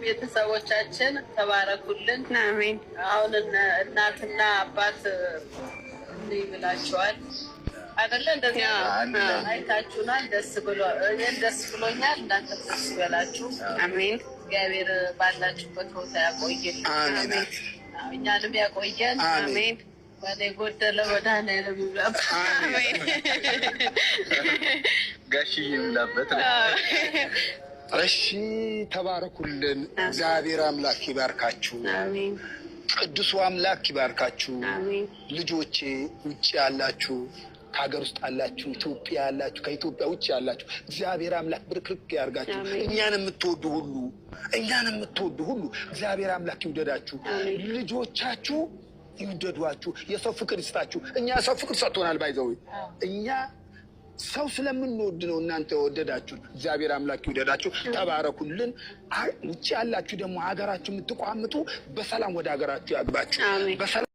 ቤተሰቦቻችን ተባረኩልን። አሜን። አሁን እናትና አባት እንዲህ ብላችኋል አይደለ? እንደዚህ አይታችሁናል። ደስ ብሎኛል። እናንተ ደስ ይበላችሁ። አሜን። እግዚአብሔር ባላችሁበት ቦታ ያቆየን። አሜን። እኛንም ያቆየን። አሜን። ወደ ጎደለ መድኃኒዓለም ይብላብ። አሜን። ጋሽዬ ይብላበት። እሺ ተባረኩልን። እግዚአብሔር አምላክ ይባርካችሁ። አሜን። ቅዱሱ አምላክ ይባርካችሁ። አሜን። ልጆቼ ውጭ ያላችሁ፣ ከሀገር ውስጥ ያላችሁ፣ ኢትዮጵያ ያላችሁ፣ ከኢትዮጵያ ውጭ ያላችሁ እግዚአብሔር አምላክ ብርክርክ ያርጋችሁ። እኛን የምትወዱ ሁሉ እግዚአብሔር አምላክ ይውደዳችሁ። ልጆቻችሁ ይውደዷችሁ። የሰው ፍቅር ይስጣችሁ። እኛ ሰው ፍቅር ሰጥቶናል። ባይዘው እኛ ሰው ስለምንወድ ነው እናንተ ወደዳችሁ። እግዚአብሔር አምላክ ይውደዳችሁ። ተባረኩልን። ውጭ ያላችሁ ደግሞ ሀገራችሁ የምትቋምጡ በሰላም ወደ ሀገራችሁ ያግባችሁ።